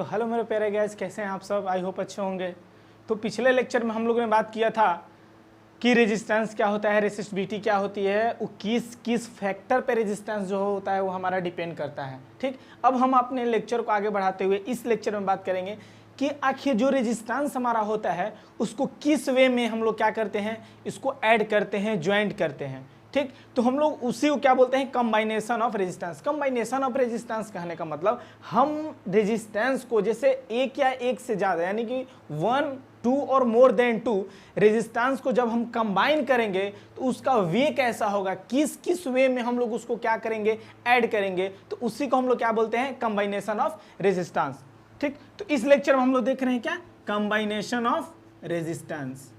तो हेलो मेरे प्यारे गाइस, कैसे हैं आप सब? आई होप अच्छे होंगे। तो पिछले लेक्चर में हम लोगों ने बात किया था कि रेजिस्टेंस क्या होता है, रेसिस्टिविटी क्या होती है, वो किस फैक्टर पे रेजिस्टेंस जो होता है वो हमारा डिपेंड करता है। ठीक, अब हम अपने लेक्चर को आगे बढ़ाते हुए इस लेक्चर में बात करेंगे कि आखिर जो रेजिस्टेंस हमारा होता है उसको किस वे में हम लोग क्या करते हैं, इसको ऐड करते हैं, ज्वाइंट करते हैं। ठीक, तो हम लोग उसी को क्या बोलते हैं, कंबाइनेशन ऑफ रेजिस्टेंस। कंबाइनेशन ऑफ रेजिस्टेंस कहने का मतलब हम रेजिस्टेंस को जैसे एक या एक से ज़्यादा यानी कि 1, 2 और मोर देन 2 रेजिस्टेंस को जब हम कंबाइन करेंगे तो उसका वे कैसा होगा, किस किस वे में हम लोग उसको क्या करेंगे, ऐड करेंगे, तो उसी को हम लोग क्या बोलते हैं, कंबाइनेशन ऑफ रेजिस्टेंस। ठीक, तो इस लेक्चर में हम लोग देख रहे हैं क्या, कंबाइनेशन ऑफ रेजिस्टेंस।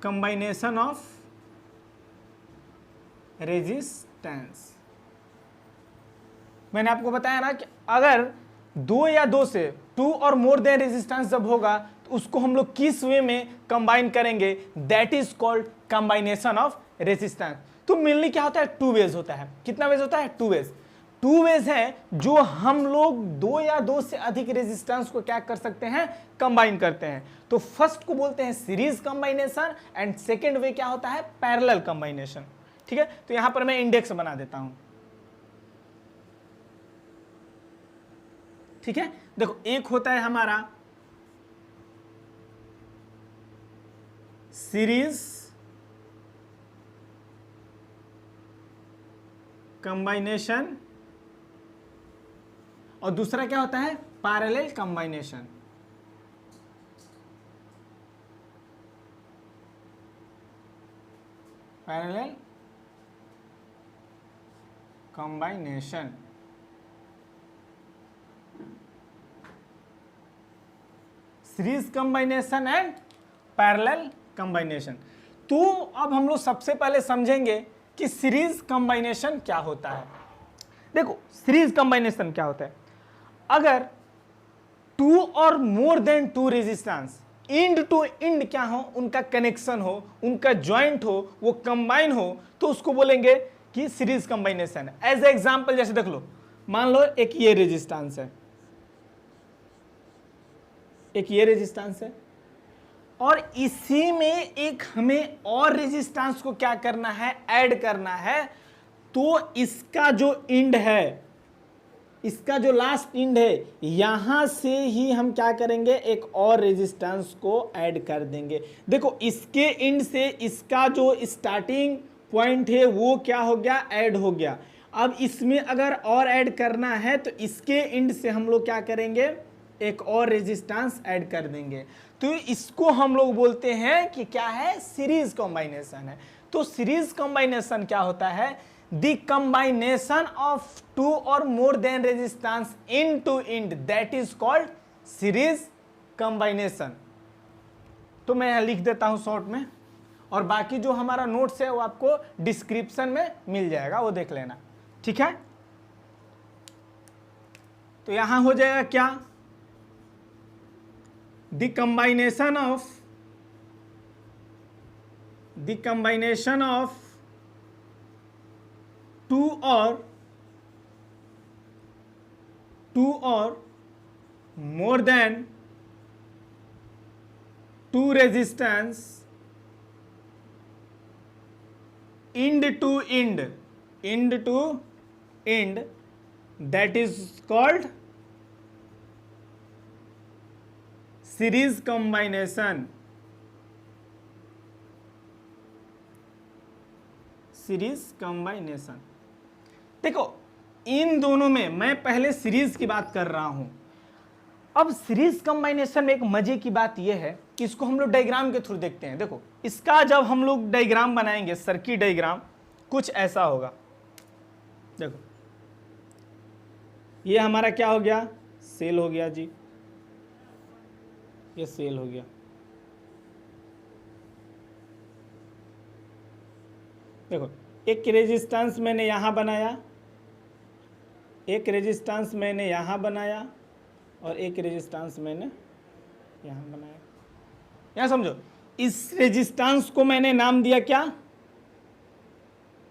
कंबाइनेशन of resistance. मैंने आपको बताया ना कि अगर 2 या 2 से 2 और मोर देन रेजिस्टेंस जब होगा तो उसको हम लोग किस वे में कंबाइन करेंगे, that is called कंबाइनेशन of resistance. तो मेनली क्या होता है, 2 वेज होता है। कितना वेज होता है, 2 वेज। 2 वेज है जो हम लोग 2 या 2 से अधिक रेजिस्टेंस को क्या कर सकते हैं, कंबाइन करते हैं। तो फर्स्ट को बोलते हैं सीरीज कंबाइनेशन एंड सेकेंड वे क्या होता है, पैरेलल कंबाइनेशन। ठीक है, तो यहां पर मैं इंडेक्स बना देता हूं। ठीक है, देखो एक होता है हमारा सीरीज कंबाइनेशन और दूसरा क्या होता है, parallel कंबाइनेशन। Parallel कंबाइनेशन। Series कंबाइनेशन and parallel कंबाइनेशन। तो अब हम लोग सबसे पहले समझेंगे कि सीरीज कंबाइनेशन क्या होता है। देखो सीरीज कंबाइनेशन क्या होता है, अगर 2 और more than 2 resistance end to end क्या हो, उनका कनेक्शन हो, उनका ज्वाइंट हो, वो कंबाइन हो, तो उसको बोलेंगे कि सीरीज कंबाइनेशन है। एज एग्जांपल जैसे देख लो, मान लो एक ये रेजिस्टेंस है, एक ये रेजिस्टेंस है और इसी में एक हमें और रेजिस्टेंस को क्या करना है, ऐड करना है। तो इसका जो इंड है, इसका जो लास्ट इंड है, यहां से ही हम क्या करेंगे, एक और रेजिस्टेंस को ऐड कर देंगे। देखो इसके इंड से इसका जो स्टार्टिंग पॉइंट है वो क्या हो गया, ऐड हो गया। अब इसमें अगर और ऐड करना है तो इसके इंड से हम लोग क्या करेंगे, एक और रेजिस्टेंस ऐड कर देंगे। तो इसको हम लोग बोलते हैं कि क्या है, सीरीज कॉम्बाइनेशन है। तो सीरीज कॉम्बाइनेशन क्या होता है, द कॉम्बाइनेशन ऑफ 2 और more than resistance in to end, that is called series combination. तो मैं यहां लिख देता हूं शॉर्ट में, और बाकी जो हमारा नोट्स है वो आपको डिस्क्रिप्शन में मिल जाएगा, वो देख लेना। ठीक है, तो यहां हो जाएगा क्या, the combination of 2 or more than 2 resistance end to end, that is called series कंबाइनेशन। Series कंबाइनेशन, देखो इन दोनों में मैं पहले सीरीज की बात कर रहा हूं। अब सीरीज कंबाइनेशन में एक मजे की बात यह है कि इसको हम लोग डायग्राम के थ्रू देखते हैं। देखो इसका जब हम लोग डायग्राम बनाएंगे, सर्किट डायग्राम कुछ ऐसा होगा। देखो ये हमारा क्या हो गया, सेल हो गया जी, ये सेल हो गया। देखो एक रेजिस्टेंस मैंने यहां बनाया, एक रेजिस्टेंस मैंने यहां बनाया और एक रेजिस्टेंस मैंने यहां बनाया। यहां समझो, इस रेजिस्टेंस को मैंने नाम दिया क्या,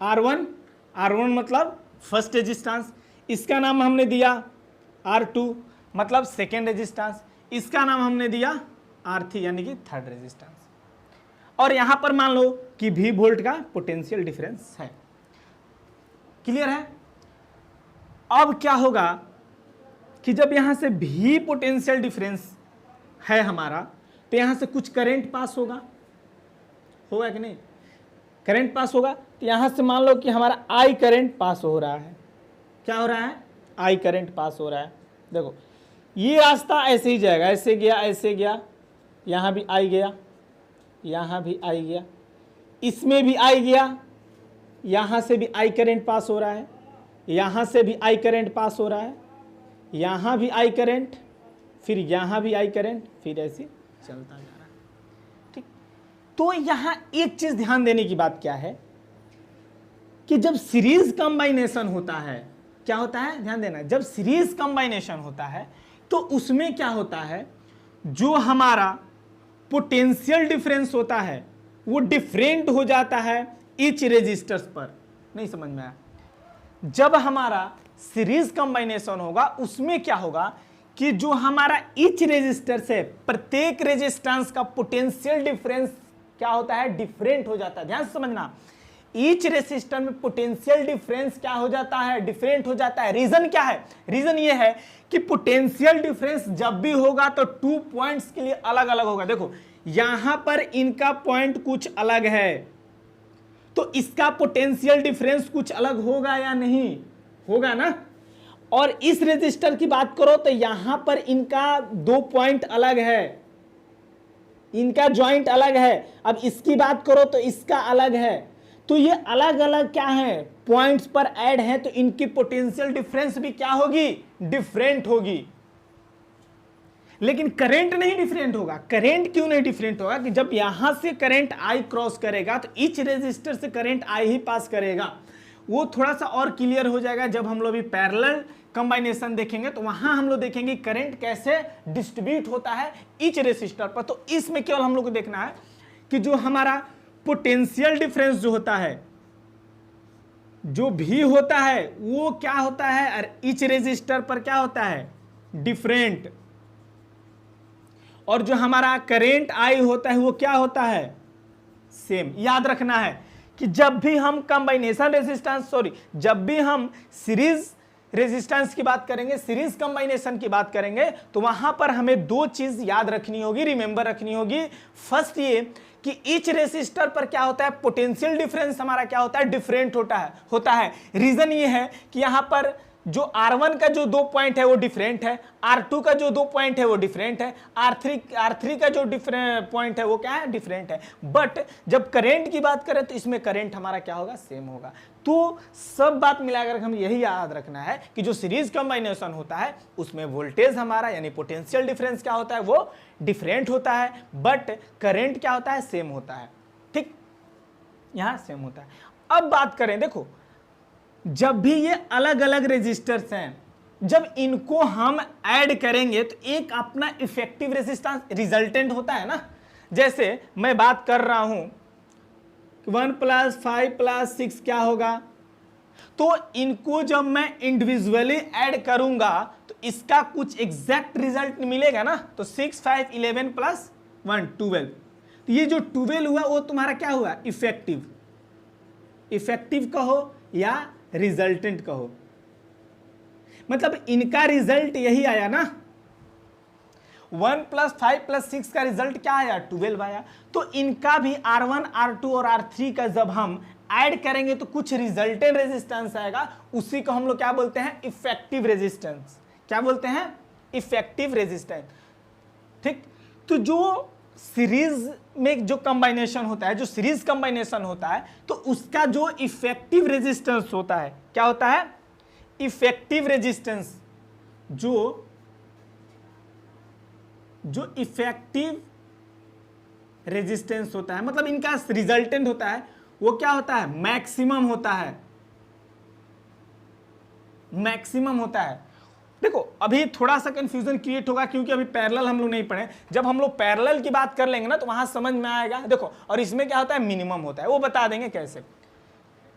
R1। R1 मतलब फर्स्ट रेजिस्टेंस, इसका नाम हमने दिया R2 मतलब सेकेंड रेजिस्टेंस, इसका नाम हमने दिया R3 यानी कि थर्ड रेजिस्टेंस। और यहां पर मान लो कि V वोल्ट का पोटेंशियल डिफरेंस है। क्लियर है? अब क्या होगा कि जब यहां से V पोटेंशियल डिफरेंस है हमारा, तो यहां से कुछ करंट पास होगा कि नहीं? करंट पास होगा, तो यहां से मान लो कि हमारा I करंट पास हो रहा है। क्या हो रहा है? I करंट पास हो रहा है। देखो ये रास्ता ऐसे ही जाएगा, ऐसे गया, ऐसे गया, यहां भी I गया, यहां भी I गया, इसमें भी I गया, यहां से भी I करंट पास हो रहा है, यहां से भी I करंट पास हो रहा है, यहां भी I करंट, फिर यहां भी I करंट, फिर ऐसे चलता जा रहा है। ठीक, तो यहां एक चीज ध्यान देने की बात क्या है कि जब सीरीज कंबाइनेशन होता है, क्या होता है? ध्यान देना, जब सीरीज कंबाइनेशन होता है तो उसमें क्या होता है, जो हमारा पोटेंशियल डिफरेंस होता है वो डिफरेंट हो जाता है ईच रेजिस्टर्स पर। नहीं समझ में आया? जब हमारा सीरीज कंबाइनेशन होगा उसमें क्या होगा कि जो हमारा ईच रेजिस्टर से प्रत्येक रेजिस्टेंस का पोटेंशियल डिफरेंस क्या होता है? डिफरेंट हो जाता है। ध्यान से समझना, ईच रेजिस्टर में पोटेंशियल डिफरेंस क्या हो जाता है? डिफरेंट हो जाता है। रीजन क्या है? रीजन ये है कि पोटेंशियल डिफरेंस जब भी होगा तो 2 पॉइंट्स के लिए अलग अलग होगा। देखो यहां पर इनका पॉइंट कुछ अलग है, तो इसका पोटेंशियल डिफरेंस कुछ अलग होगा या नहीं? होगा ना। और इस रेजिस्टर की बात करो तो यहां पर इनका 2 पॉइंट अलग है, इनका जॉइंट अलग है। अब इसकी बात करो तो इसका अलग है, तो ये अलग अलग क्या है? पॉइंट्स पर ऐड है, तो इनकी पोटेंशियल डिफरेंस भी क्या होगी? डिफरेंट होगी। लेकिन करंट नहीं डिफरेंट होगा। करंट क्यों नहीं डिफरेंट होगा? कि जब यहां से करंट I क्रॉस करेगा तो ईच रेजिस्टर से करंट I ही पास करेगा। वो थोड़ा सा और क्लियर हो जाएगा जब हम लोग भी पैरेलल कंबाइनेशन देखेंगे, तो वहां हम लोग देखेंगे करंट कैसे डिस्ट्रीब्यूट होता है ईच रेजिस्टर पर। तो इसमें केवल हम लोग को देखना है कि जो हमारा पोटेंशियल डिफरेंस जो होता है, जो भी होता है, वो क्या होता है? ईच रेजिस्टर पर क्या होता है? डिफरेंट। और जो हमारा करंट I होता है वो क्या होता है? सेम। याद रखना है कि जब भी हम कंबाइनेशन रेजिस्टेंस जब भी हम सीरीज रेजिस्टेंस की बात करेंगे, सीरीज कंबाइनेशन की बात करेंगे, तो वहां पर हमें 2 चीज याद रखनी होगी, रिमेंबर रखनी होगी। फर्स्ट ये कि ईच रेजिस्टर पर क्या होता है? पोटेंशियल डिफरेंस हमारा क्या होता है? डिफरेंट होता है। रीजन ये है कि यहां पर जो R1 का जो 2 पॉइंट है वो डिफरेंट है, R2 का जो 2 पॉइंट है वो डिफरेंट है, R3 का जो डिफरेंट पॉइंट है वो क्या है? डिफरेंट है। बट जब करंट की बात करें तो इसमें करंट हमारा क्या होगा? सेम होगा। तो सब बात मिलाकर हम यही याद रखना है कि जो सीरीज कंबाइनेशन होता है उसमें वोल्टेज हमारा यानी पोटेंशियल डिफरेंस क्या होता है? वो डिफरेंट होता है, बट करंट क्या होता है? सेम होता है। ठीक, यहां सेम होता है। अब बात करें, देखो जब भी ये अलग अलग रेजिस्टर्स हैं, जब इनको हम ऐड करेंगे तो एक अपना इफेक्टिव रेजिस्टेंस रिजल्टेंट होता है ना। जैसे मैं बात कर रहा हूं 1 + 5 + 6 क्या होगा, तो इनको जब मैं इंडिविजुअली ऐड करूंगा तो इसका कुछ एग्जैक्ट रिजल्ट मिलेगा ना। तो 6 5 11 + 1 12, तो ये जो 12 हुआ वो तुम्हारा क्या हुआ? इफेक्टिव कहो या रिजल्टेंट कहो, मतलब इनका रिजल्ट यही आया ना। 1 + 5 + 6 का रिजल्ट क्या आया? 12 आया। तो इनका भी R1 R2 और R3 का जब हम ऐड करेंगे तो कुछ रिजल्टेंट रेजिस्टेंस आएगा, उसी को हम लोग क्या बोलते हैं? Effective resistance. क्या बोलते हैं? Effective resistance. ठीक, तो जो सीरीज में जो कंबाइनेशन होता है, जो सीरीज कंबाइनेशन होता है, तो उसका जो इफेक्टिव रेजिस्टेंस होता है क्या होता है? Effective resistance. जो इफेक्टिव रेजिस्टेंस होता है, मतलब इनका रिजल्टेंट होता है, वो क्या होता है? मैक्सिमम होता है। मैक्सिमम होता है। देखो अभी थोड़ा सा कंफ्यूजन क्रिएट होगा क्योंकि अभी पैरेलल हम लोग नहीं पढ़े। जब हम लोग पैरेलल की बात कर लेंगे ना तो वहां समझ में आएगा। देखो, और इसमें क्या होता है? मिनिमम होता है, वो बता देंगे कैसे।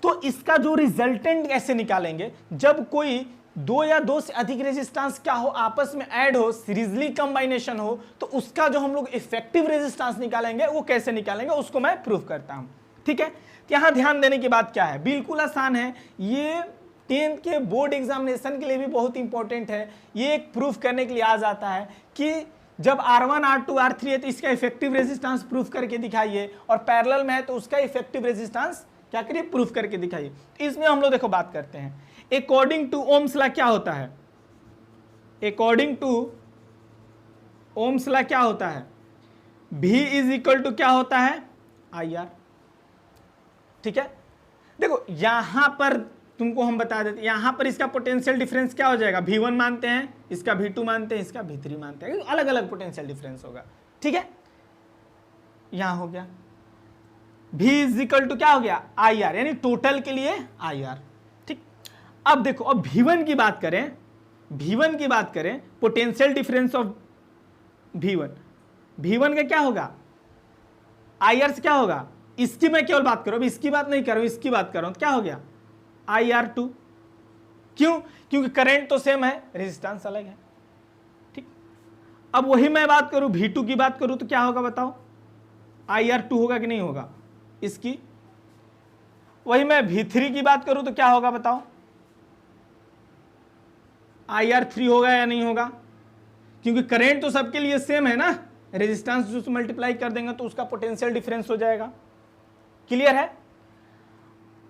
तो इसका जो रिजल्टेंट कैसे निकालेंगे, जब कोई दो या दो से अधिक रेजिस्टेंस क्या हो, आपस में ऐड हो, सीरीजली कंबाइनेशन हो, तो उसका जो हम लोग इफेक्टिव रेजिस्टेंस निकालेंगे वो कैसे निकालेंगे, उसको मैं प्रूफ करता हूं। ठीक है, यहां ध्यान देने की बात क्या है, बिल्कुल आसान है, ये 10th के बोर्ड एग्जामिनेशन के लिए भी बहुत इंपॉर्टेंट है। ये एक प्रूफ करने के लिए आ जाता है कि जब R1 R2 R3 है तो इसका इफेक्टिव रेजिस्टेंस प्रूफ करके दिखाइए, और पैरेलल में है तो उसका इफेक्टिव रेजिस्टेंस क्या करिए, प्रूफ करके दिखाइए। इसमें हम लोग देखो बात करते हैं, अकॉर्डिंग टू ओम्स लॉ क्या होता है, अकॉर्डिंग टू ओम्स लॉ क्या होता है, V इज इक्वल टू क्या होता है, IR। ठीक है, देखो यहां पर तुमको हम बता देते, यहां पर इसका पोटेंशियल डिफरेंस क्या हो जाएगा, V1 मानते हैं, इसका V2 मानते हैं, इसका V3 मानते हैं, अलग अलग पोटेंशियल डिफरेंस होगा। ठीक है, यहां हो गया V इज इक्वल टू क्या हो गया, IR, यानी टोटल के लिए IR। ठीक, अब देखो, अब V1 की बात करें, V1 की बात करें, पोटेंशियल डिफरेंस ऑफ V1 का क्या होगा, IR से क्या होगा, इसकी मैं केवल बात करूं, अब इसकी बात नहीं कर रहा हूं, इसकी बात कर रहा हूं, तो क्या हो गया IR2। क्यों, क्योंकि करंट तो सेम है, रेजिस्टेंस अलग है। ठीक, अब वही मैं बात करूं, V2 की बात करूं तो क्या होगा बताओ, IR2 होगा कि नहीं होगा, इसकी वही मैं V3 की बात करूं तो क्या होगा बताओ, IR3 होगा या नहीं होगा, क्योंकि करंट तो सबके लिए सेम है ना, रेजिस्टेंस जो मल्टीप्लाई कर देंगे तो उसका पोटेंशियल डिफरेंस हो जाएगा। क्लियर है,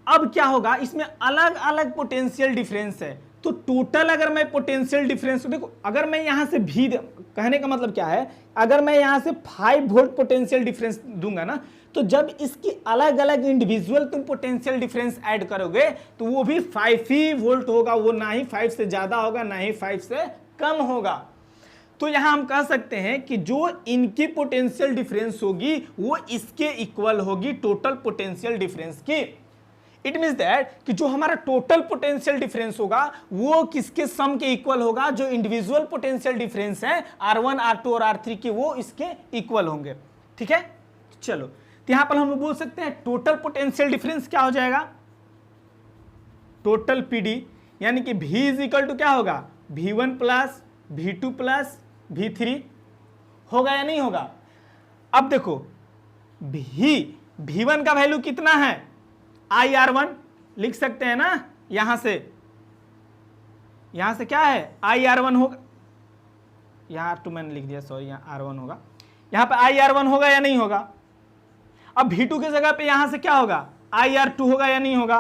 अब क्या होगा, इसमें अलग अलग पोटेंशियल डिफरेंस है, तो टोटल अगर मैं पोटेंशियल डिफरेंस देखो, अगर मैं यहां से भी, कहने का मतलब क्या है, अगर मैं यहां से 5 वोल्ट पोटेंशियल डिफरेंस दूंगा ना, तो जब इसकी अलग अलग इंडिविजुअल तुम पोटेंशियल डिफरेंस ऐड करोगे तो वो भी 5 ही वोल्ट होगा, वो ना ही 5 से ज्यादा होगा ना ही 5 से कम होगा। तो यहां हम कह सकते हैं कि जो इनकी पोटेंशियल डिफरेंस होगी वो इसके इक्वल होगी टोटल पोटेंशियल डिफरेंस की। इट मींस दैट कि जो हमारा टोटल पोटेंशियल डिफरेंस होगा वो किसके सम के इक्वल होगा, जो इंडिविजुअल पोटेंशियल डिफरेंस है R1 R2 और R3 के, वो इसके इक्वल होंगे। ठीक है, चलो, तो यहां पर हम लोग बोल सकते हैं टोटल पोटेंशियल डिफरेंस क्या हो जाएगा, टोटल PD, यानी कि V इज इक्वल टू क्या होगा, V1 plus V2 plus V3 होगा या नहीं होगा। अब देखो V1 का वैल्यू कितना है, IR1 लिख सकते हैं ना, यहां से क्या है IR1 होगा, यहां R2 मैंने लिख दिया, सॉरी, यहां R1 होगा, यहां पे IR1 होगा या नहीं होगा। अब V2 की जगह पे यहां से क्या होगा, IR2 होगा या नहीं होगा,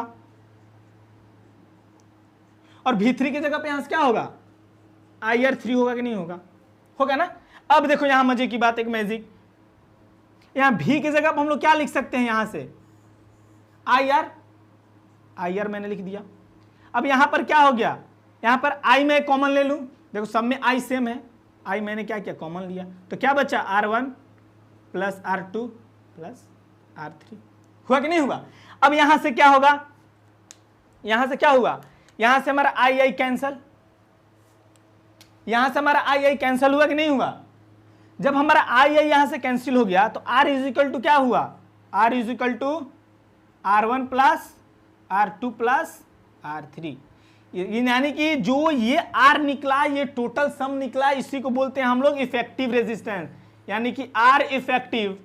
और V3 की जगह पे यहां से क्या होगा, IR3 होगा कि नहीं होगा, होगा ना। अब देखो यहां मजे की बात, एक मैजिक, यहां V की जगह पे हम लोग क्या लिख सकते हैं, यहां से IR मैंने लिख दिया। अब यहां पर क्या हो गया, यहां पर I मैं कॉमन ले लूं, देखो सब में I सेम है, I मैंने क्या किया, कॉमन लिया, तो क्या बचा, R1 plus R2 plus R3, हुआ कि नहीं हुआ। अब यहां से क्या होगा, यहां से क्या हुआ, यहां से हमारा I कैंसल, यहां से हमारा I कैंसल हुआ कि नहीं हुआ। जब हमारा I यहां से कैंसिल हो गया तो R इज इक्वल टू क्या हुआ, R is equal to R1 plus R2 plus R3, यानी कि जो ये R निकला, ये टोटल सम निकला, इसी को बोलते हैं हम लोग इफेक्टिव रेजिस्टेंस, यानी कि R effective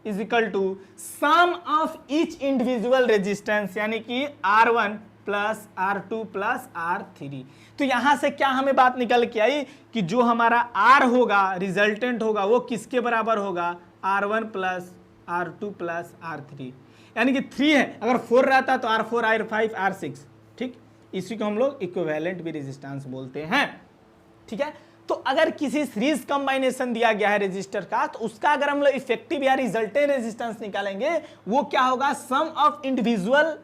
is equal to sum of each individual resistance, यानी कि R1 plus R2 plus R3। तो यहां से क्या हमें बात निकल के आई कि जो हमारा R होगा, रिजल्टेंट होगा, वो किसके बराबर होगा, R1 plus R2 plus R3, यानी कि 3 है, अगर 4 रहता तो R4 R5 R6। ठीक, इसी को हम लोग इक्विवेलेंट भी रेजिस्टेंस बोलते हैं। ठीक है, तो अगर किसी सीरीज कंबाइनेशन दिया गया है रेजिस्टर का, तो उसका अगर हम लोग इफेक्टिव या रिजल्टेंट रेजिस्टेंस निकालेंगे, वो क्या होगा, sum of individual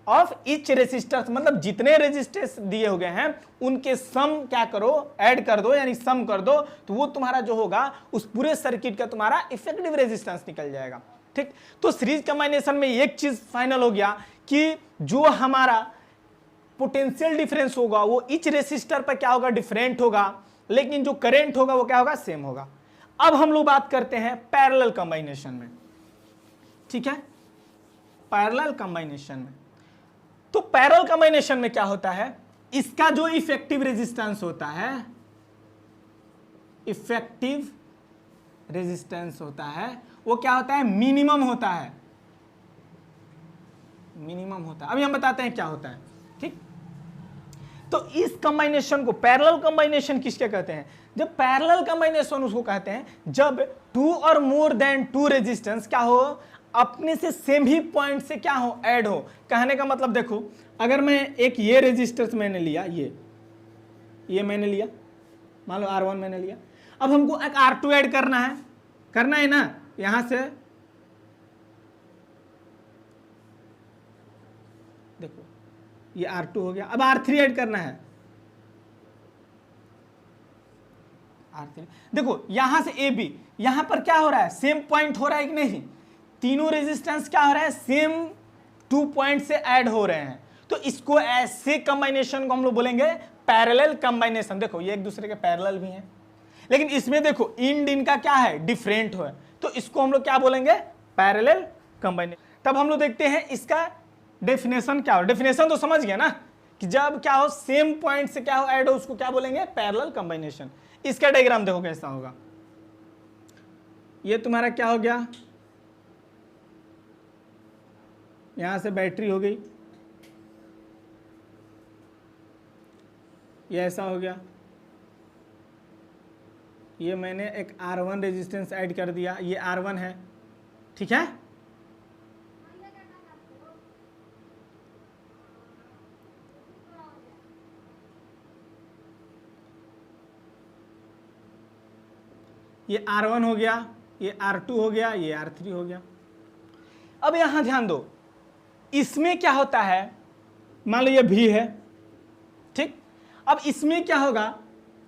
of each resistor, मतलब जितने रेजिस्टेंस दिए हो गए हैं उनके सम क्या करो, ऐड कर दो, यानी सम कर दो, तो वो तुम्हारा जो होगा उस पूरे सर्किट का तुम्हारा इफेक्टिव रेजिस्टेंस निकल जाएगा। ठीक, तो सीरीज कंबाइनेशन में एक चीज फाइनल हो गया कि जो हमारा पोटेंशियल डिफरेंस होगा वो ईच रेसिस्टर पर क्या होगा, डिफरेंट होगा, लेकिन जो करंट होगा वो क्या होगा, सेम होगा। अब हम लोग बात करते हैं पैरेलल कंबाइनेशन में। ठीक है, पैरेलल कॉम्बिनेशन में। तो पैरेलल कॉम्बिनेशन में क्या होता है, इसका जो इफेक्टिव रेजिस्टेंस होता है, इफेक्टिव रेजिस्टेंस होता है वो क्या होता है, मिनिमम होता है, मिनिमम होता है। अभी हम बताते हैं क्या होता है, ठीक। तो इस कॉम्बिनेशन को पैरेलल कॉम्बिनेशन किसके कहते हैं, जब पैरेलल कॉम्बिनेशन उसको कहते हैं जब टू और मोर देन टू रेजिस्टेंस क्या हो, अपने से सेम ही पॉइंट से क्या हो, ऐड हो। कहने का मतलब देखो, अगर मैं एक ये रेजिस्टेंस मैंने लिया, ये मैंने लिया, मान लो R1 मैंने लिया, अब हमको एक R2 ऐड करना है ना, यहां से देखो ये R2 हो गया, अब R3 ऐड करना है, R3। देखो यहां से AB, यहां पर क्या हो रहा है, सेम पॉइंट हो रहा है कि नहीं, तीनों रेजिस्टेंस क्या हो रहा है, सेम 2 पॉइंट से ऐड हो रहे हैं। तो इसको ऐसे कॉम्बिनेशन को हम लोग बोलेंगे पैरेलल कॉम्बिनेशन। देखो ये एक दूसरे के पैरेलल भी हैं, लेकिन इसमें देखो इंड इनका क्या है, डिफरेंट है, तो इसको हम लोग क्या बोलेंगे, पैरेलल कॉम्बिनेशन। तब हम लोग देखते हैं इसका डेफिनेशन क्या हो। डेफिनेशन तो समझ गया ना, कि जब क्या हो, सेम पॉइंट से क्या हो, ऐड हो, उसको क्या बोलेंगे, पैरेलल कॉम्बिनेशन। इसका डायग्राम देखो कैसा होगा, ये तुम्हारा क्या हो गया, यहां से बैटरी हो गई, ये ऐसा हो गया, ये मैंने एक R1 रेजिस्टेंस ऐड कर दिया, ये R1 है, ठीक है। ये R1 हो गया, ये R2 हो गया, ये R3 हो गया। अब यहां ध्यान दो, इसमें क्या होता है, मान लो ये V है, ठीक। अब इसमें क्या होगा,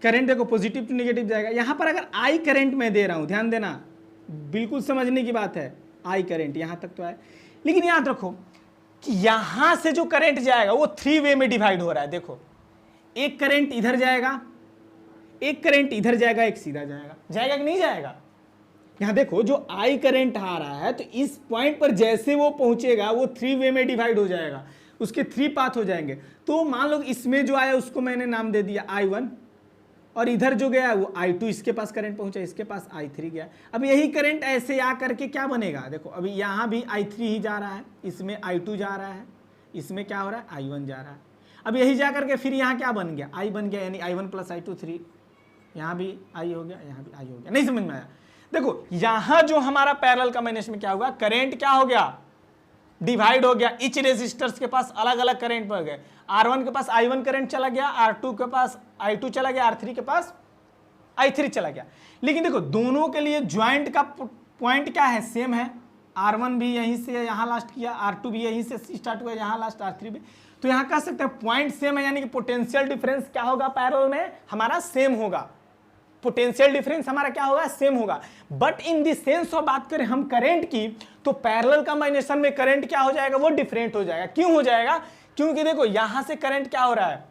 करंट देखो पॉजिटिव टू नेगेटिव जाएगा। यहां पर अगर I करंट मैं दे रहा हूं, ध्यान देना, बिल्कुल समझने की बात है, I करंट यहां तक तो है, लेकिन याद रखो कि यहां से जो करंट जाएगा वो 3 वे में डिवाइड हो रहा है। देखो एक करंट इधर जाएगा, एक करंट इधर जाएगा, एक सीधा जाएगा, जाएगा कि नहीं जाएगा। यहां देखो जो I करंट आ रहा है, तो इस पॉइंट पर जैसे वो पहुंचेगा वो 3 वे में डिवाइड हो जाएगा, उसके 3 पाथ हो जाएंगे। तो मान लो इसमें जो आया उसको मैंने नाम दे दिया I1, और इधर जो गया वो I2, इसके पास करंट पहुंचा, इसके पास I3 गया। अब यही करंट ऐसे आ करके क्या बनेगा, देखो अभी यहां भी I3 ही जा रहा है, इसमें I2 जा रहा है, इसमें क्या हो रहा है, I1 जा रहा है। अब यही जा करके फिर यहाँ क्या बन गया, I बन गया, यानी I1 + I2 3, यहाँ भी I हो गया, यहाँ भी I हो गया। नहीं समझ में आया। देखो यहां जो हमारा पैरेलल कॉम्बिनेशन में क्या होगा, करंट क्या हो गया, डिवाइड हो गया, इच रेजिस्टर्स के पास अलग अलग करंट पड़ गए। R1 के पास I1 करंट चला गया, R2 के पास I2 चला गया, R3 के पास I3 चला गया। लेकिन देखो दोनों के लिए ज्वाइंट का पॉइंट क्या है, सेम है। R1 भी यहीं से यहां लास्ट किया, R2 भी यहीं से स्टार्ट हुआ, यहां लास्ट, R3 भी। तो यहां कह सकते हैं पॉइंट सेम है, यानी कि पोटेंशियल डिफरेंस क्या होगा, पैरेलल में हमारा सेम होगा। पोटेंशियल डिफरेंस हमारा क्या होगा, सेम होगा। But in the sense of बात करें हम करंट की, तो पैरेलल कॉम्बिनेशन में करंट क्या हो जाएगा, वो डिफरेंट हो जाएगा। क्यों हो जाएगा, क्योंकि देखो यहां से करंट क्या हो रहा है,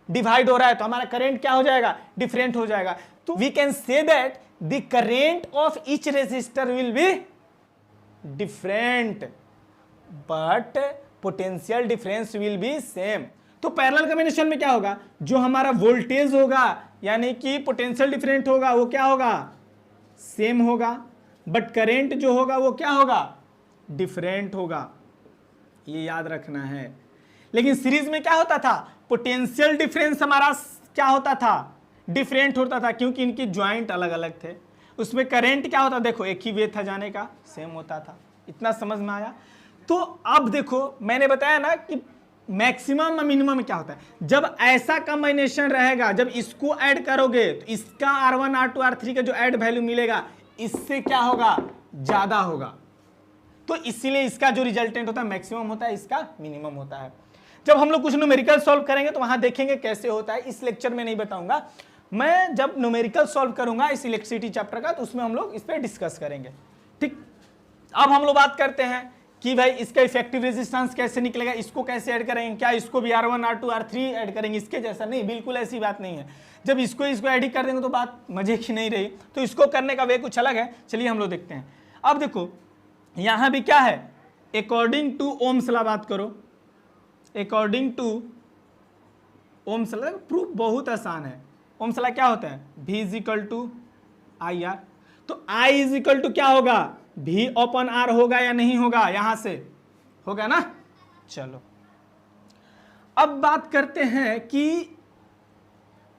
डिवाइड हो रहा है, तो हमारा करंट क्या हो जाएगा, डिफरेंट हो जाएगा। तो we can say that the current of each resistor will be different but potential difference will be same. तो पैरेलल कॉम्बिनेशन में क्या होगा, जो हमारा वोल्टेज होगा यानी कि पोटेंशियल डिफरेंट होगा, वो क्या होगा, सेम होगा, बट करंट जो होगा वो क्या होगा, डिफरेंट होगा। ये याद रखना है। लेकिन सीरीज में क्या होता था, पोटेंशियल डिफरेंस हमारा क्या होता था, डिफरेंट होता था, क्योंकि इनकी ज्वाइंट अलग अलग थे। उसमें करंट क्या होता, देखो एक ही वे था जाने का, सेम होता था। इतना समझ में आया। तो अब देखो मैंने बताया ना कि मैक्सिमम और मिनिमम में क्या होता है, जब ऐसा कॉम्बिनेशन रहेगा, जब इसको ऐड करोगे तो इसका R1 R2 R3 का जो ऐड वैल्यू मिलेगा इससे क्या होगा, ज्यादा होगा। तो इसीलिए इसका जो रिजल्टेंट होता है मैक्सिमम होता है, इसका मिनिमम होता है। जब हम लोग कुछ न्यूमेरिकल सॉल्व करेंगे तो वहां देखेंगे कैसे होता है। इस लेक्चर में नहीं बताऊंगा, मैं जब न्यूमेरिकल सॉल्व करूंगा इस इलेक्ट्रिसिटी चैप्टर का, तो उसमें हम लोग इस पर डिस्कस करेंगे। ठीक, अब हम लोग बात करते हैं कि भाई इसका इफेक्टिव रेजिस्टेंस कैसे निकलेगा, इसको कैसे ऐड करेंगे, क्या इसको भी R1 R2 R3 ऐड करेंगे इसके जैसा, नहीं, बिल्कुल ऐसी बात नहीं है। जब इसको ऐड ही कर देंगे तो बात मजे की नहीं रही। तो इसको करने का वे कुछ अलग है। चलिए हम लोग देखते हैं। अब देखो यहां भी क्या है, अकॉर्डिंग टू ओम्स लॉ बात करो, according to Ohm's law proof बहुत आसान है। ओम्स लॉ क्या होता है, V is equal to I R, तो I इज इक्वल टू क्या होगा, V ओपन R होगा या नहीं होगा, यहां से होगा ना। चलो अब बात करते हैं कि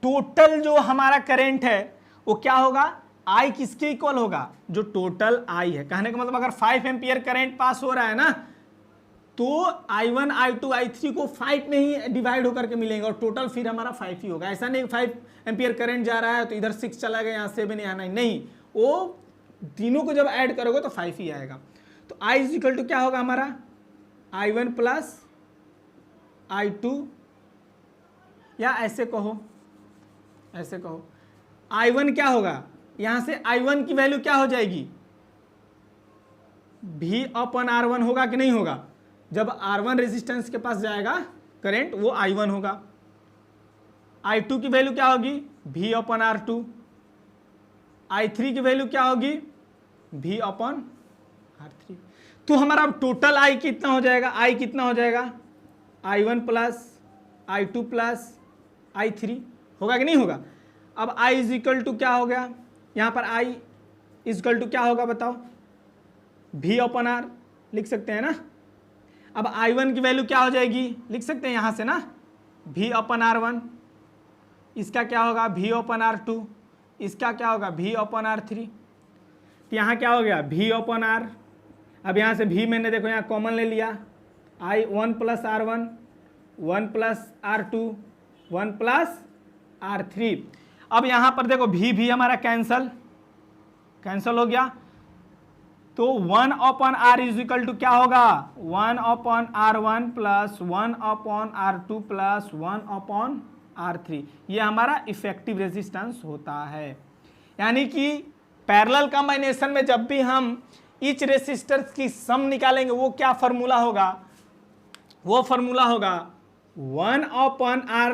टोटल जो हमारा करंट है वो क्या होगा, I किसके इक्वल होगा, जो टोटल I है। कहने का मतलब अगर 5 एम्पियर करंट पास हो रहा है ना, तो I1 I2 I3 को 5 में ही डिवाइड होकर के मिलेंगे और टोटल फिर हमारा 5 ही होगा। ऐसा नहीं 5 एम्पियर करंट जा रहा है तो इधर 6 चला गया, यहाँ 7 यहाँ 9, नहीं, वो तीनों को जब ऐड करोगे तो 5 ही आएगा। तो I इज इक्वल टू क्या होगा हमारा, I1 प्लस I2, या ऐसे कहो, ऐसे कहो I1 क्या होगा, यहां से I1 की वैल्यू क्या हो जाएगी, V अपन R1 होगा कि नहीं होगा। जब R1 रेजिस्टेंस के पास जाएगा करंट वो I1 होगा। I2 की वैल्यू क्या होगी, V अपन R2। I3 की वैल्यू क्या होगी, V अपन R3। तो हमारा टोटल I कितना हो जाएगा, I कितना हो जाएगा, I1 plus I2 plus I3 होगा कि नहीं होगा। अब I इज इक्वल टू क्या हो गया, यहाँ पर I इज इक्वल टू क्या होगा बताओ, V अपन R लिख सकते हैं ना। अब I1 की वैल्यू क्या हो जाएगी, लिख सकते हैं यहाँ से ना, V अपन R1, इसका क्या होगा V अपन R2, इसका क्या होगा V अपन R3। तो यहाँ क्या हो गया V अपन R। अब यहाँ से V मैंने देखो यहाँ कॉमन ले लिया, I1 plus R1, 1 plus R2, 1 plus R3। अब यहाँ पर देखो V हमारा कैंसल हो गया, तो 1 upon R is equal to क्या होगा, 1 upon R1 plus 1 upon R2 plus 1 upon R3। ये हमारा इफेक्टिव रेजिस्टेंस होता है। यानी कि पैरेलल कॉम्बिनेशन में जब भी हम ईच रेसिस्टर्स की सम निकालेंगे वो क्या फॉर्मूला होगा, वो फॉर्मूला होगा 1 अपॉन R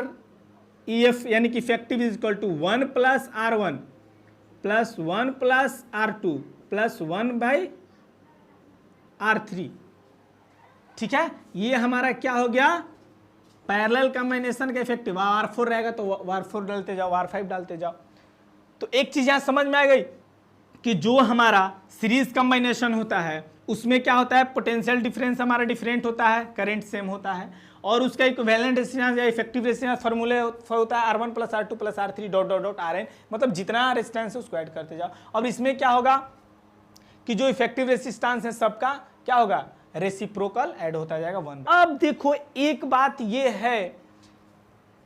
EF यानी कि effective is equal to 1 plus R1 plus 1 plus R2 plus 1 by R3। ठीक है, ये हमारा क्या हो गया, पैरेलल कॉम्बिनेशन का इफेक्टिव। R4 रहेगा तो R4 डालते जाओ, R5 डालते जाओ। तो एक चीज यहां समझ में आ गई कि जो हमारा सीरीज कॉम्बिनेशन होता है उसमें क्या होता है, पोटेंशियल डिफरेंस हमारा डिफरेंट होता है, करंट सेम होता है, और उसका इक्विवेलेंट रेजिस्टेंस या इफेक्टिव रेजिस्टेंस फॉर्मूले होता है R1 plus R2 plus R3 dot dot dot Rn, मतलब जितना रेजिस्टेंस है उसको ऐड करते जाओ। अब इसमें क्या होगा कि जो इफेक्टिव रेजिस्टेंस है सबका क्या होगा, रेसिप्रोकल ऐड होता जाएगा 1। अब देखो एक बात ये है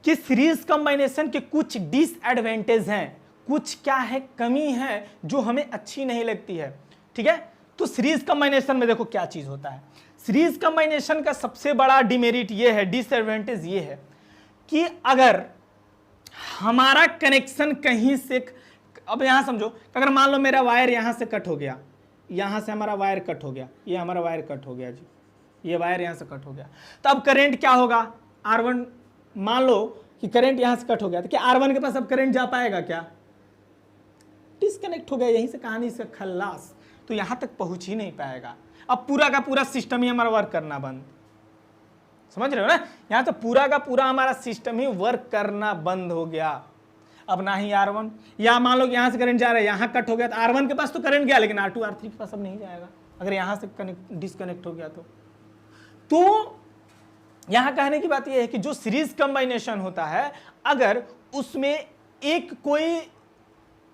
कि सीरीज कॉम्बिनेशन के कुछ डिसएडवांटेज हैं, कुछ क्या है कमी है जो हमें अच्छी नहीं लगती है। ठीक है, तो सीरीज कॉम्बिनेशन में देखो क्या चीज होता है, सीरीज कॉम्बिनेशन का सबसे बड़ा डिमेरिट ये है, डिसएडवांटेज ये है कि अगर हमारा कनेक्शन कहीं से, अब यहां समझो अगर मान लो मेरा वायर यहां से कट हो गया, यहां से हमारा वायर कट हो गया, ये हमारा वायर कट हो गया जी, ये वायर यहां से कट हो गया, तो अब करंट क्या होगा R1, मान लो कि करंट यहां से कट हो गया तो क्या R1 के पास अब करंट जा पाएगा, क्या डिस्कनेक्ट हो गया, यहीं से कहानी से खल्लास, तो यहां तक पहुंच ही नहीं पाएगा। अब पूरा का पूरा सिस्टम ही हमारा वर्क करना बंद, समझ रहे हो ना, यहां तो पूरा का पूरा हमारा सिस्टम ही वर्क करना बंद हो गया। अब ना ही R1, या मान लो यहां से करंट जा रहा है, यहां कट हो गया तो R1 के पास तो करंट गया लेकिन R2 R3 के पास अब नहीं जाएगा अगर यहां से डिस्कनेक्ट हो गया तो यहां कहने की बात यह है कि जो सीरीज कॉम्बिनेशन होता है अगर उसमें एक कोई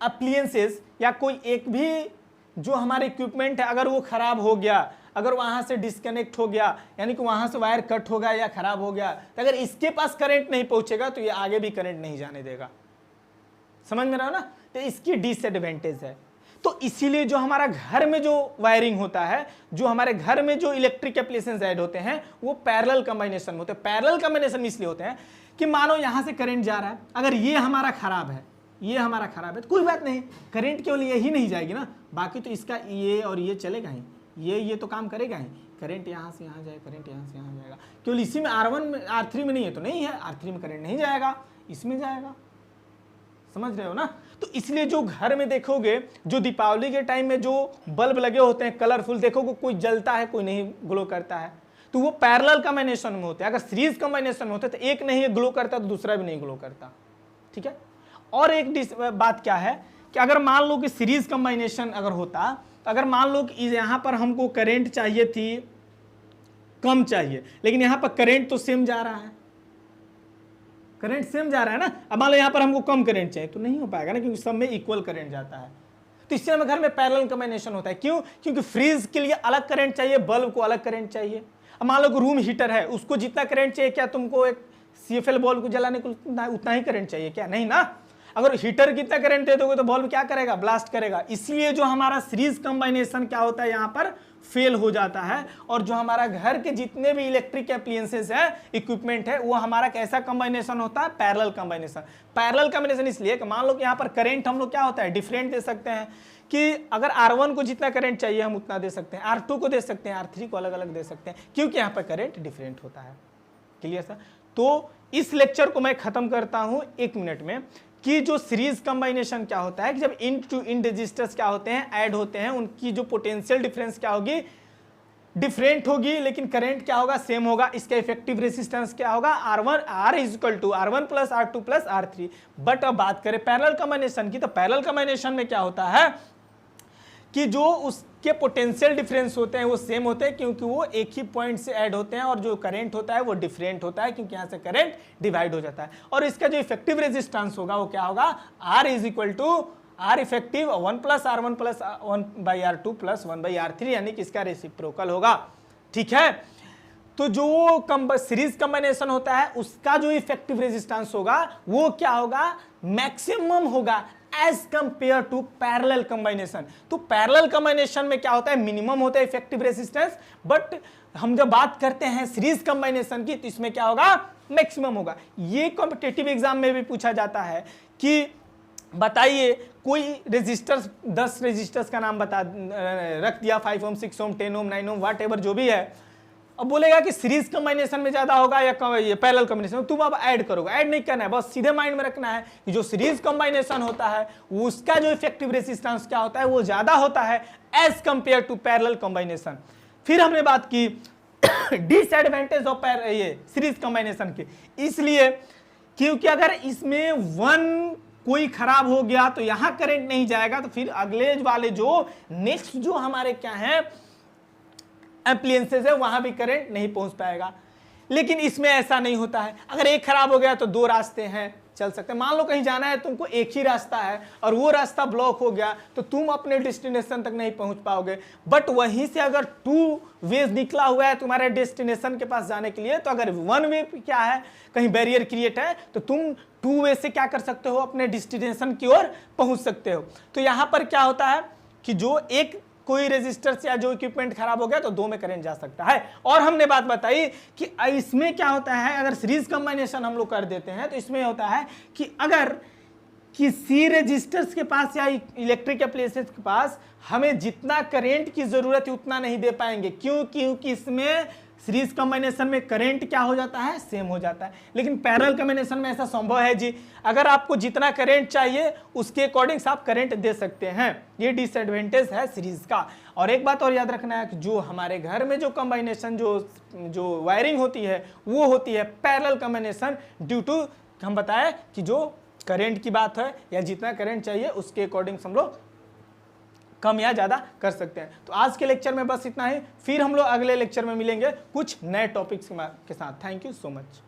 अप्लायंसेस या कोई एक भी जो हमारे इक्विपमेंट है अगर वो खराब हो गया, अगर वहां से डिस्कनेक्ट हो गया यानी कि वहां से वायर कट हो गया या खराब हो गया, तो अगर इसके पास करंट नहीं पहुंचेगा तो ये आगे भी करंट नहीं जाने देगा। समझ में रहा हो ना, तो इसकी डिसएडवांटेज है। तो इसीलिए जो हमारा घर में जो वायरिंग होता है, जो हमारे घर में जो इलेक्ट्रिक एप्लीकेशंस ऐड होते हैं वो पैरेलल कॉम्बिनेशन में होते हैं। पैरेलल कॉम्बिनेशन इसलिए होते हैं कि मानो यहां से करंट जा रहा है, अगर ये हमारा खराब है, ये हमारा खराब है तो कोई बात नहीं, करंट केवल ये ही नहीं जाएगी ना, बाकी तो इसका ये और ये चलेगा ही, ये तो काम करेगा ही। करंट यहाँ से यहाँ जाए, करंट यहाँ से यहाँ जाएगा, केवल इसी में R1 में R3 में नहीं है तो नहीं है, R3 में करंट नहीं जाएगा, इसमें जाएगा। समझ रहे हो ना, तो इसलिए जो घर में देखोगे, जो दीपावली के टाइम में जो बल्ब लगे होते हैं कलरफुल, देखोगे कोई जलता है कोई नहीं ग्लो करता है, तो वो पैरेलल कॉम्बिनेशन में होते हैं। अगर सीरीज कॉम्बिनेशन में होते तो एक नहीं ग्लो करता तो दूसरा भी नहीं ग्लो करता, ठीक है। और एक बात क्या है कि अगर मान लो कि सीरीज कॉम्बिनेशन अगर होता, अगर मान लो कि यहाँ पर हमको करंट चाहिए थी कम चाहिए, लेकिन यहाँ पर करंट तो सेम जा रहा है, करंट सेम जा रहा है ना। अब मान लो यहाँ पर हमको कम करंट चाहिए तो नहीं हो पाएगा ना, क्योंकि सब में इक्वल करंट जाता है। तो इससे हमें घर में पैरेलल कॉम्बिनेशन होता है। क्यों? क्योंकि फ्रीज के लिए अलग करंट चाहिए, बल्ब को अलग करंट चाहिए। अब मान लो कि रूम हीटर है, उसको जितना करंट चाहिए, क्या तुमको एक CFL बल्ब को जलाने को उतना ही करंट चाहिए क्या? नहीं ना। अगर हीटर कितना करंट दे दोगे तो बल्ब क्या करेगा? ब्लास्ट करेगा। इसलिए जो हमारा सीरीज कॉम्बिनेशन क्या होता है, यहाँ पर फेल हो जाता है। और जो हमारा घर के जितने भी इलेक्ट्रिक एप्लियंसेस है, इक्विपमेंट है, वो हमारा कैसा कॉम्बिनेशन होता है? Parallel combination. पैरेलल कॉम्बिनेशन इसलिए कि मान लो कि यहाँ पर करंट हम लोग क्या होता है? डिफरेंट दे सकते हैं, कि अगर R1 को जितना करंट चाहिए हम उतना दे सकते हैं, R2 को दे सकते हैं, R3 को अलग अलग दे सकते हैं, क्योंकि यहाँ पर करंट डिफरेंट होता है। Clear sir? तो इस लेक्चर को मैं खत्म करता हूं 1 मिनट में, कि जो सीरीज कॉम्बिनेशन क्या होता है, कि जब इन टू इन रेजिस्टर्स क्या होते हैं? ऐड होते हैं, उनकी जो पोटेंशियल डिफरेंस क्या होगी? डिफरेंट होगी, लेकिन करंट क्या होगा? सेम होगा। इसका इफेक्टिव रेजिस्टेंस क्या होगा? R is R1 plus R2 plus R3। But अब बात करें पैरेलल कॉम्बिनेशन की, तो पैरेलल कॉम्बिनेशन में क्या होता है कि जो उसके पोटेंशियल डिफरेंस होते हैं वो सेम होते हैं, क्योंकि वो एक ही पॉइंट से ऐड होते हैं, और जो करंट होता है वो डिफरेंट होता है, क्योंकि यहाँ से करंट डिवाइड हो जाता है। और इसका जो इफेक्टिव रेजिस्टेंस होगा वो क्या होगा? R is equal to R effective 1 plus R1 plus 1/R2 plus 1/R3, यानी कि इसका रेसिप्रोकल होगा। ठीक है। तो जो सीरीज कॉम्बिनेशन होता है उसका जो इफेक्टिव रेजिस्टेंस होगा वो क्या होगा? मैक्सिमम होगा as compare to parallel combination. तो पैरेलल कॉम्बिनेशन में क्या होता है? मिनिमम होता है इफेक्टिव रेजिस्टेंस, बट हम जब बात करते हैं सीरीज कॉम्बिनेशन की तो इसमें क्या होगा? मैक्सिमम होगा। ये कॉम्पिटिटिव एग्जाम में भी पूछा जाता है कि बताइए कोई रेजिस्टर्स 10 रेजिस्टर्स का नाम बता रख दिया, 5 ओम 6 ओम 10 ओम 9 ओम वाट एवर जो भी है, अब बोलेगा कि सीरीज कॉम्बिनेशन में ज्यादा होगा या ये पैरेलल कॉम्बिनेशन, तुम अब ऐड करोगे। ऐड नहीं करना है, बस सीधे माइंड में रखना है कि जो सीरीज कॉम्बिनेशन होता है उसका जो इफेक्टिव रेजिस्टेंस क्या होता है? वो ज्यादा होता है as compare to parallel combination. फिर हमने बात की डिसएडवांटेज ऑफ ये सीरीज कॉम्बिनेशन की, इसलिए क्योंकि अगर इसमें 1 कोई खराब हो गया तो यहां करंट नहीं जाएगा, तो फिर अगले वाले जो नेक्स्ट जो हमारे क्या है एप्लियंसेस है वहां भी करंट नहीं पहुंच पाएगा। लेकिन इसमें ऐसा नहीं होता है। अगर एक खराब हो गया तो 2 रास्ते हैं, चल सकते हैं। मान लो कहीं जाना है तुमको, एक ही रास्ता है और वो रास्ता ब्लॉक हो गया तो तुम अपने डेस्टिनेशन तक नहीं पहुंच पाओगे। बट वहीं से अगर 2 वेज निकला हुआ है तुम्हारे डेस्टिनेशन के पास जाने के लिए, तो अगर 1 वे क्या है, कहीं बैरियर क्रिएट है, तो तुम 2 वे से क्या कर सकते हो? अपने डेस्टिनेशन की ओर पहुंच सकते हो। तो यहां पर क्या होता है कि जो एक कोई रेजिस्टर या जो इक्विपमेंट खराब हो गया तो 2 में करंट जा सकता है। और हमने बात बताई कि इसमें क्या होता है, अगर सीरीज कॉम्बिनेशन हम लोग कर देते हैं तो इसमें होता है कि अगर किसी रेजिस्टर्स के पास या इलेक्ट्रिक एप्लायंसेस के पास हमें जितना करंट की जरूरत है उतना नहीं दे पाएंगे। क्यों? क्योंकि इसमें सीरीज कॉम्बिनेशन में करंट क्या हो जाता है? सेम हो जाता है। लेकिन पैरेलल कॉम्बिनेशन में ऐसा संभव है जी, अगर आपको जितना करंट चाहिए उसके अकॉर्डिंग आप करंट दे सकते हैं। ये डिसएडवांटेज है सीरीज का। और एक बात और याद रखना है कि जो हमारे घर में जो कॉम्बिनेशन जो वायरिंग होती है वो होती है पैरेलल कॉम्बिनेशन, ड्यू टू हम बताएं कि जो करंट की बात है या जितना करंट चाहिए उसके अकॉर्डिंग हम लोग कम या ज्यादा कर सकते हैं। तो आज के लेक्चर में बस इतना ही, फिर हम लोग अगले लेक्चर में मिलेंगे कुछ नए टॉपिक्स के साथ। Thank you so much.